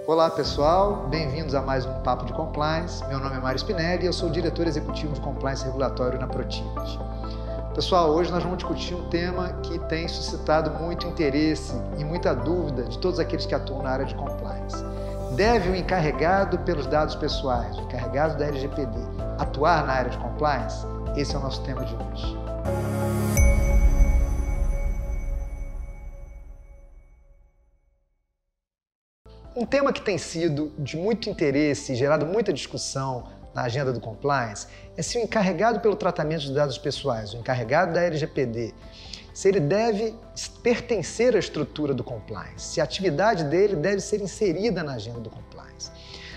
Olá pessoal, bem-vindos a mais um Papo de Compliance. Meu nome é Mário Spinelli e eu sou o diretor executivo de Compliance Regulatório na Protivit. Pessoal, hoje nós vamos discutir um tema que tem suscitado muito interesse e muita dúvida de todos aqueles que atuam na área de Compliance. Deve o encarregado pelos dados pessoais, o encarregado da LGPD, atuar na área de Compliance? Esse é o nosso tema de hoje. Um tema que tem sido de muito interesse e gerado muita discussão na agenda do Compliance é se o encarregado pelo tratamento de dados pessoais, o encarregado da LGPD, se ele deve pertencer à estrutura do Compliance, se a atividade dele deve ser inserida na agenda do Compliance.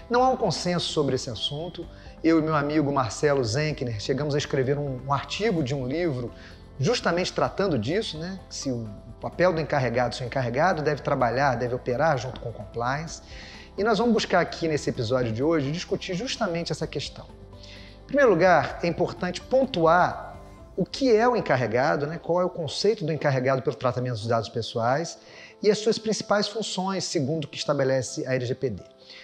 Não há um consenso sobre esse assunto. Eu e meu amigo Marcelo Zenkner chegamos a escrever um artigo de um livro justamente tratando disso, né? Se o papel do encarregado, se o encarregado deve trabalhar, deve operar junto com o Compliance. E nós vamos buscar aqui nesse episódio de hoje discutir justamente essa questão. Em primeiro lugar, é importante pontuar o que é o encarregado, né? Qual é o conceito do encarregado pelo tratamento dos dados pessoais e as suas principais funções, segundo o que estabelece a LGPD.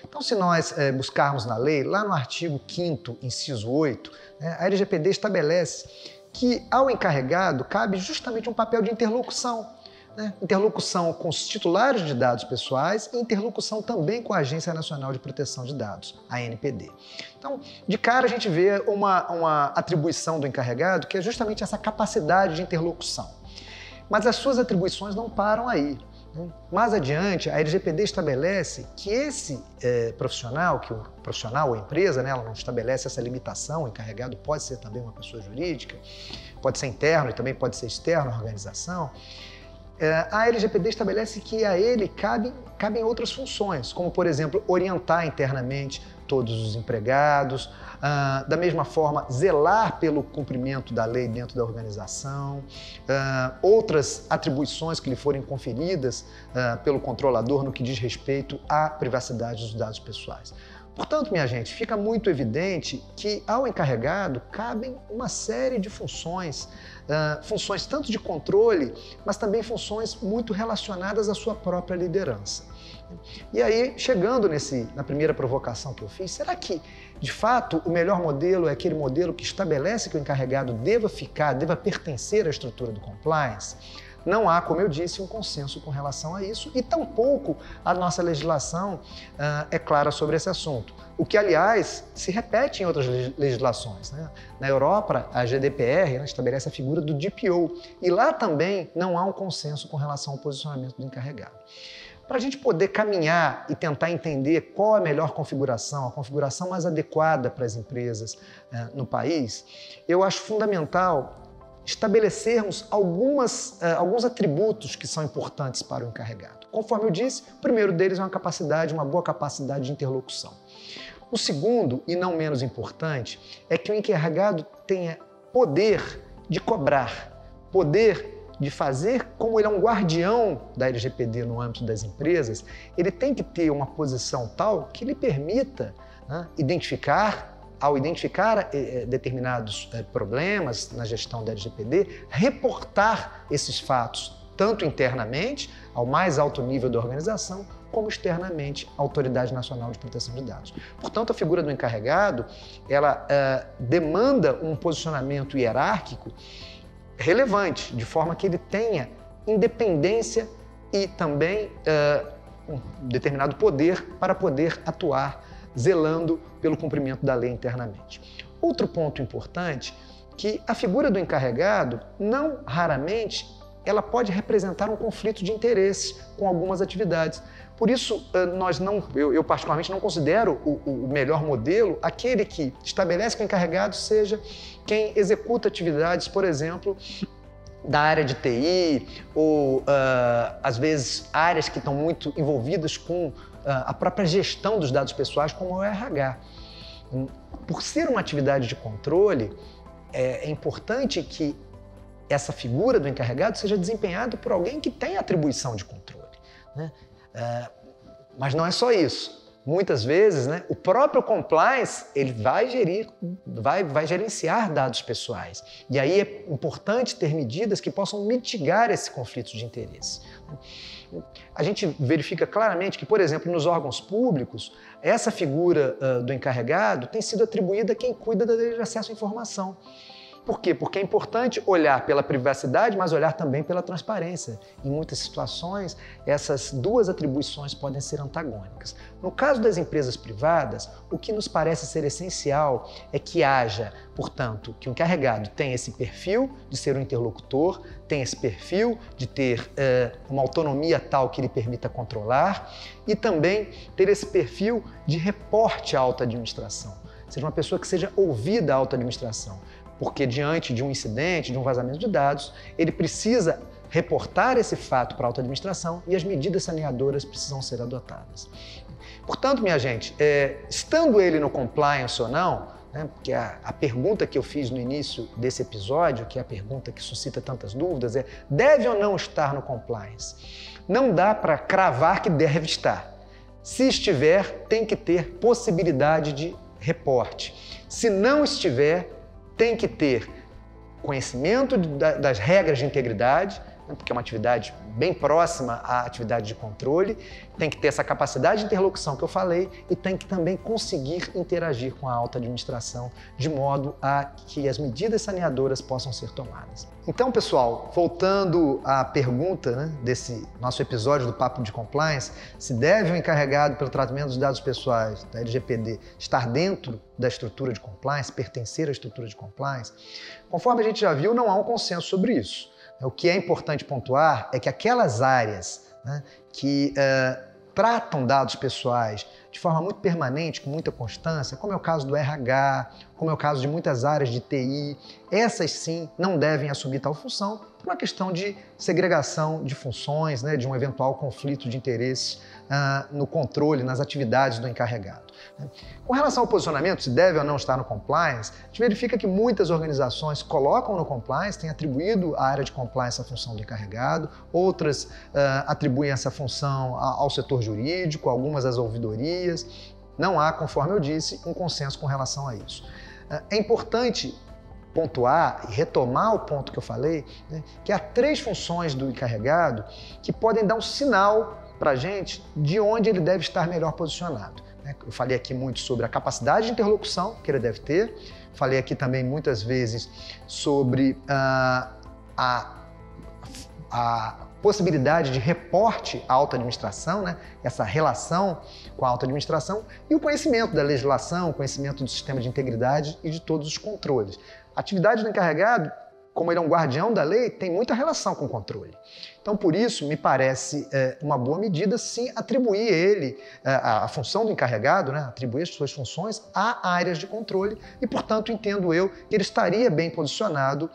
Então, se nós buscarmos na lei, lá no artigo 5º, inciso 8, né, a LGPD estabelece que ao encarregado cabe justamente um papel de interlocução, né? Interlocução com os titulares de dados pessoais e interlocução também com a Agência Nacional de Proteção de Dados, a ANPD. Então, de cara a gente vê uma atribuição do encarregado que é justamente essa capacidade de interlocução. Mas as suas atribuições não param aí. Mais adiante, a LGPD estabelece que esse profissional, que o profissional ou a empresa, né, ela não estabelece essa limitação, o encarregado pode ser também uma pessoa jurídica, pode ser interno e também pode ser externo à organização. A LGPD estabelece que a ele cabem outras funções, como, por exemplo, orientar internamente todos os empregados, da mesma forma, zelar pelo cumprimento da lei dentro da organização, outras atribuições que lhe forem conferidas pelo controlador no que diz respeito à privacidade dos dados pessoais. Portanto, minha gente, fica muito evidente que ao encarregado cabem uma série de funções, funções tanto de controle, mas também funções muito relacionadas à sua própria liderança. E aí, chegando na primeira provocação que eu fiz, será que, de fato, o melhor modelo é aquele modelo que estabelece que o encarregado deva pertencer à estrutura do Compliance? Não há, como eu disse, um consenso com relação a isso e tampouco a nossa legislação é clara sobre esse assunto. O que, aliás, se repete em outras legislações, né? Na Europa, a GDPR, né, estabelece a figura do DPO e lá também não há um consenso com relação ao posicionamento do encarregado. Para a gente poder caminhar e tentar entender qual a melhor configuração, a configuração mais adequada para as empresas no país, eu acho fundamental estabelecermos alguns atributos que são importantes para o encarregado. Conforme eu disse, o primeiro deles é uma boa capacidade de interlocução. O segundo, e não menos importante, é que o encarregado tenha poder de cobrar, poder de fazer, como ele é um guardião da LGPD no âmbito das empresas, ele tem que ter uma posição tal que lhe permita, né, ao identificar determinados problemas na gestão da LGPD, reportar esses fatos, tanto internamente, ao mais alto nível da organização, como externamente à Autoridade Nacional de Proteção de Dados. Portanto, a figura do encarregado, ela demanda um posicionamento hierárquico relevante, de forma que ele tenha independência e também um determinado poder para poder atuar zelando pelo cumprimento da lei internamente. Outro ponto importante, que a figura do encarregado, não raramente, ela pode representar um conflito de interesses com algumas atividades. Por isso, eu particularmente não considero o melhor modelo aquele que estabelece que o encarregado seja quem executa atividades, por exemplo, da área de TI ou, às vezes, áreas que estão muito envolvidas com a própria gestão dos dados pessoais, como o RH. Por ser uma atividade de controle, é importante que essa figura do encarregado seja desempenhada por alguém que tem atribuição de controle, né? Mas não é só isso. muitas vezes, né, o próprio compliance ele vai gerenciar dados pessoais. E aí é importante ter medidas que possam mitigar esse conflito de interesse. A gente verifica claramente que, por exemplo, nos órgãos públicos, essa figura do encarregado tem sido atribuída a quem cuida da lei de acesso à informação. Por quê? Porque é importante olhar pela privacidade, mas olhar também pela transparência. Em muitas situações, essas duas atribuições podem ser antagônicas. No caso das empresas privadas, o que nos parece ser essencial é que haja, portanto, que o encarregado tenha esse perfil de ser um interlocutor, tenha esse perfil de ter uma autonomia tal que lhe permita controlar e também ter esse perfil de reporte à alta administração. Seja uma pessoa que seja ouvida à alta administração. Porque diante de um incidente, de um vazamento de dados, ele precisa reportar esse fato para a alta administração e as medidas saneadoras precisam ser adotadas. Portanto, minha gente, estando ele no compliance ou não, né, porque a pergunta que eu fiz no início desse episódio, que é a pergunta que suscita tantas dúvidas, é: deve ou não estar no compliance? Não dá para cravar que deve estar. Se estiver, tem que ter possibilidade de reporte. Se não estiver, tem que ter conhecimento das regras de integridade, né, porque é uma atividade bem próxima à atividade de controle, tem que ter essa capacidade de interlocução que eu falei e tem que também conseguir interagir com a alta administração de modo a que as medidas saneadoras possam ser tomadas. Então, pessoal, voltando à pergunta, né, desse nosso episódio do Papo de Compliance, se deve o encarregado pelo tratamento dos dados pessoais da LGPD estar dentro da estrutura de compliance, pertencer à estrutura de compliance, conforme a gente já viu, não há um consenso sobre isso. O que é importante pontuar é que aquelas áreas, né, que tratam dados pessoais de forma muito permanente, com muita constância, como é o caso do RH, como é o caso de muitas áreas de TI, essas sim não devem assumir tal função por uma questão de segregação de funções, né, de um eventual conflito de interesses no controle, nas atividades do encarregado. Com relação ao posicionamento, se deve ou não estar no compliance, a gente verifica que muitas organizações colocam no compliance, têm atribuído à área de compliance a função do encarregado, outras atribuem essa função ao setor jurídico, algumas às ouvidorias. Não há, conforme eu disse, um consenso com relação a isso. É importante pontuar e retomar o ponto que eu falei, né, que há 3 funções do encarregado que podem dar um sinal para a gente de onde ele deve estar melhor posicionado. Eu falei aqui muito sobre a capacidade de interlocução que ele deve ter, falei aqui também muitas vezes sobre a possibilidade de reporte à alta administração, né? Essa relação com a alta administração e o conhecimento da legislação, o conhecimento do sistema de integridade e de todos os controles. A atividade do encarregado, como ele é um guardião da lei, tem muita relação com o controle. Então, por isso, me parece uma boa medida, sim, atribuir ele, a função do encarregado, né, atribuir as suas funções a áreas de controle e, portanto, entendo eu que ele estaria bem posicionado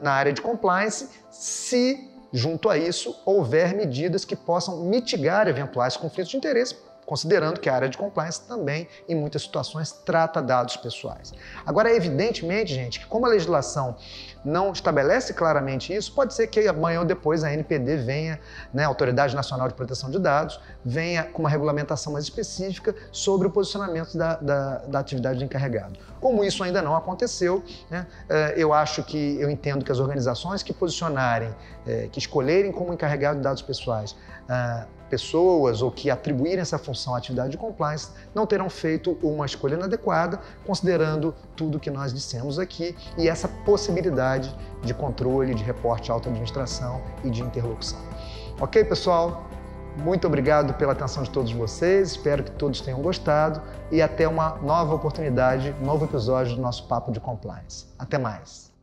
na área de compliance se, junto a isso, houver medidas que possam mitigar eventuais conflitos de interesse, considerando que a área de compliance também, em muitas situações, trata dados pessoais. Agora, evidentemente, gente, que como a legislação não estabelece claramente isso, pode ser que amanhã ou depois a ANPD venha, né, a Autoridade Nacional de Proteção de Dados, venha com uma regulamentação mais específica sobre o posicionamento da atividade do encarregado. Como isso ainda não aconteceu, né, eu entendo que as organizações que posicionarem, que escolherem como encarregado de dados pessoais, pessoas ou que atribuírem essa função à atividade de compliance não terão feito uma escolha inadequada, considerando tudo que nós dissemos aqui e essa possibilidade de controle, de reporte à alta administração e de interlocução. Ok, pessoal? Muito obrigado pela atenção de todos vocês, espero que todos tenham gostado e até uma nova oportunidade, um novo episódio do nosso Papo de Compliance. Até mais!